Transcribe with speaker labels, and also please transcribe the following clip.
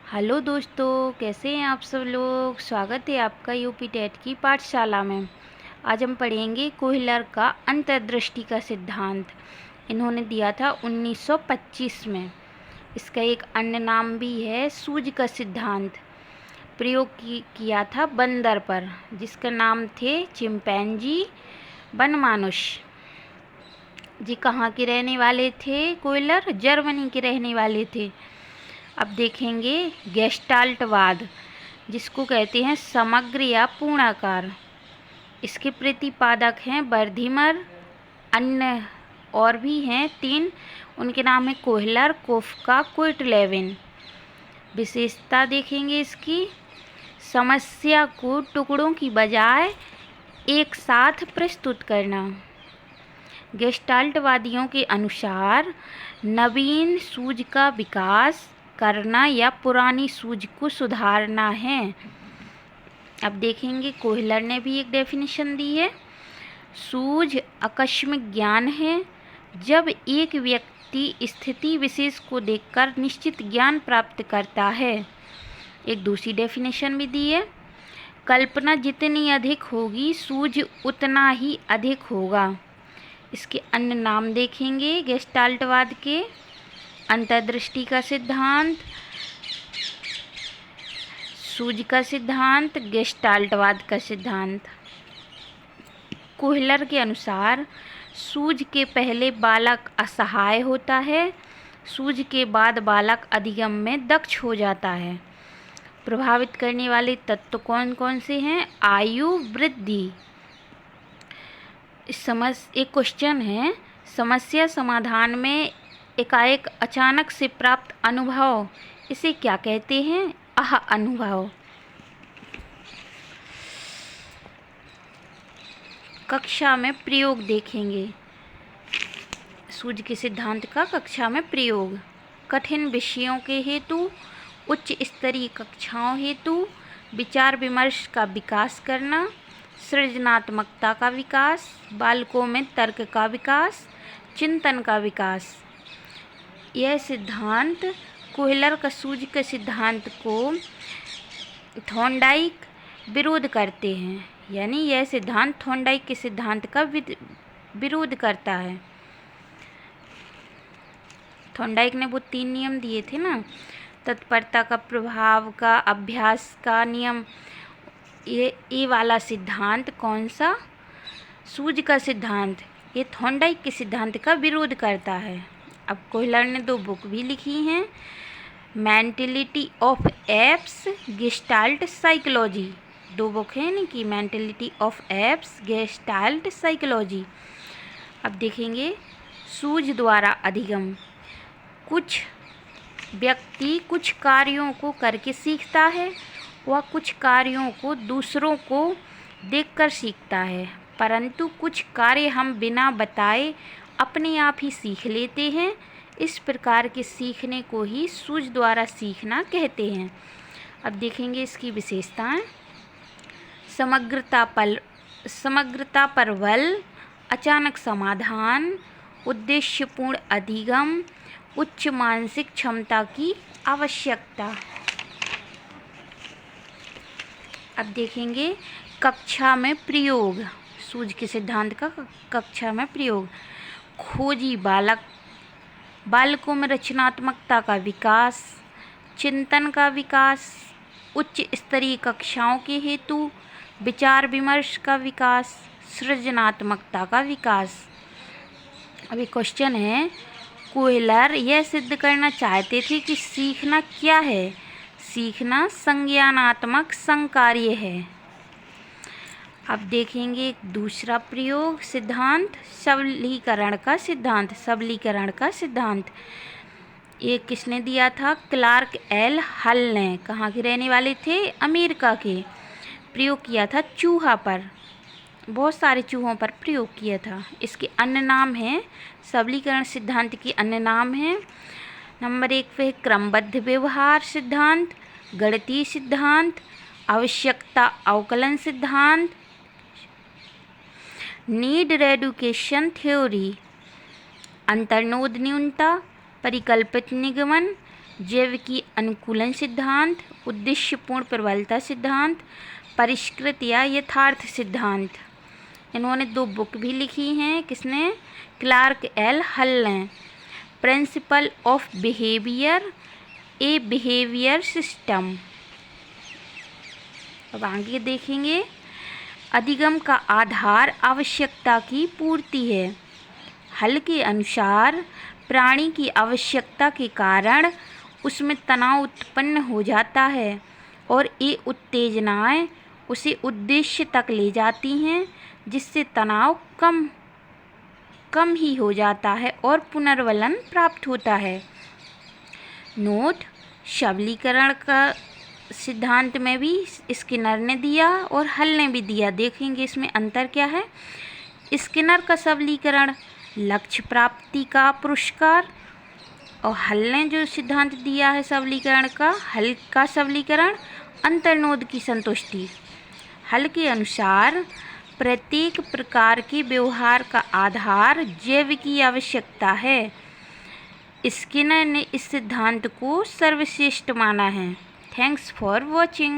Speaker 1: Hello दोस्तों, कैसे हैं आप सब लोग। स्वागत है आपका यूपी टेट की पाठशाला में। आज हम पढ़ेंगे कोहलर का अंतर्दृष्टि का सिद्धांत। इन्होंने दिया था 1925 में। इसका एक अन्य नाम भी है सूझ का सिद्धांत। प्रयोग किया था बंदर पर, जिसका नाम थे चिंपैंजी बनमानुष जी। कहाँ के रहने वाले थे कोहलर? जर्मनी के रहने वाले थे। अब देखेंगे गेस्टाल्टवाद, जिसको कहते हैं समग्र या पूर्णाकार। इसके प्रतिपादक हैं वर्धीमर, अन्य और भी हैं 3। उनके नाम है कोहलर, कोफका, क्विटलेविन। विशेषता देखेंगे इसकी। समस्या को टुकड़ों की बजाय एक साथ प्रस्तुत करना। गेस्टाल्टवादियों के अनुसार नवीन सूझ का विकास करना या पुरानी सूझ को सुधारना है। अब देखेंगे कोहलर ने भी एक डेफिनेशन दी है। सूझ आकस्मिक ज्ञान है, जब एक व्यक्ति स्थिति विशेष को देखकर निश्चित ज्ञान प्राप्त करता है। एक दूसरी डेफिनेशन भी दी है। कल्पना जितनी अधिक होगी, सूझ उतना ही अधिक होगा। इसके अन्य नाम देखेंगे गेस्टाल्टवाद के। अंतर्दृष्टि का सिद्धांत, सूझ का सिद्धांत, गेस्टाल्टवाद का सिद्धांत। कोहलर के अनुसार सूझ के पहले बालक असहाय होता है, सूझ के बाद बालक अधिगम में दक्ष हो जाता है। प्रभावित करने वाले तत्व कौन कौन से हैं? आयु वृद्धि। एक क्वेश्चन है, समस्या समाधान में एकाएक अचानक से प्राप्त अनुभव, इसे क्या कहते हैं? आह अनुभव। कक्षा में प्रयोग देखेंगे सूझ के सिद्धांत का। कक्षा में प्रयोग, कठिन विषयों के हेतु, उच्च स्तरीय कक्षाओं हेतु विचार विमर्श का विकास करना, सृजनात्मकता का विकास, बालकों में तर्क का विकास, चिंतन का विकास। यह सिद्धांत कोहलर का सूझ के सिद्धांत को थॉर्नडाइक विरोध करते हैं, यानी यह सिद्धांत थॉर्नडाइक के सिद्धांत का विरोध करता है। थॉर्नडाइक ने वो 3 नियम दिए थे ना, तत्परता का, प्रभाव का, अभ्यास का नियम। ये वाला सिद्धांत कौन सा? सूझ का सिद्धांत, ये थॉर्नडाइक के सिद्धांत का विरोध करता है। अब कोहलर ने 2 बुक भी लिखी हैं, mentality of apps, gestalt psychology. 2 book हैं इनकी, mentality of apps, gestalt psychology. अब देखेंगे सूझ द्वारा अधिगम। कुछ व्यक्ति कुछ कार्यों को करके सीखता है, वह कुछ कार्यों को दूसरों को देखकर सीखता है, परंतु कुछ कार्य हम बिना बताए अपने आप ही सीख लेते हैं। इस प्रकार के सीखने को ही सूझ द्वारा सीखना कहते हैं। अब देखेंगे इसकी विशेषताएं। समग्रता पर बल, अचानक समाधान, उद्देश्यपूर्ण अधिगम, उच्च मानसिक क्षमता की आवश्यकता। अब देखेंगे कक्षा में प्रयोग, सूझ के सिद्धांत का कक्षा में प्रयोग। खोजी बालकों में रचनात्मकता का विकास, चिंतन का विकास, उच्च स्तरीय कक्षाओं के हेतु विचार विमर्श का विकास, सृजनात्मकता का विकास। अभी क्वेश्चन है, कोहलर यह सिद्ध करना चाहते थे कि सीखना क्या है? सीखना संज्ञानात्मक संकार्य है। अब देखेंगे एक दूसरा प्रयोग सिद्धांत, सबलीकरण का सिद्धांत। सबलीकरण का सिद्धांत ये किसने दिया था? क्लार्क एल हल ने। कहाँ के रहने वाले थे? अमेरिका के। प्रयोग किया था चूहा पर, बहुत सारे चूहों पर प्रयोग किया था। इसके अन्य नाम हैं, सबलीकरण सिद्धांत के अन्य नाम हैं। नंबर 1 पे क्रमबद्ध व्यवहार सिद्धांत, गणितीय सिद्धांत, आवश्यकता अवकलन सिद्धांत, नीड रेडुकेशन थ्योरी, अंतर्नोद न्यूनता, परिकल्पित निगमन, जैविकी अनुकूलन सिद्धांत, उद्देश्यपूर्ण प्रबलता सिद्धांत, परिष्कृत या यथार्थ सिद्धांत। इन्होंने 2 बुक भी लिखी हैं। किसने? क्लार्क एल हल ने। Principle of behaviour, A behaviour system. अब आगे देखेंगे। अधिगम का आधार आवश्यकता की पूर्ति है। हल के अनुसार प्राणी की आवश्यकता के कारण उसमें तनाव उत्पन्न हो जाता है और ये उत्तेजनाएं उसे उद्देश्य तक ले जाती हैं, जिससे तनाव कम ही हो जाता है और पुनर्बलन प्राप्त होता है। नोट: सबलीकरण का सिद्धांत में भी स्किनर ने दिया और हल ने भी दिया। देखेंगे इसमें अंतर क्या है। स्किनर का सबलीकरण लक्ष्य प्राप्ति का पुरस्कार, और हल ने जो सिद्धांत दिया है सबलीकरण का, हल का सबलीकरण अंतर्नोद की संतुष्टि। हल के अनुसार प्रत्येक प्रकार के व्यवहार का आधार जैविकी आवश्यकता है। स्किनर ने इस सिद्धांत को सर्वश्रेष्ठ माना है। Thanks for watching.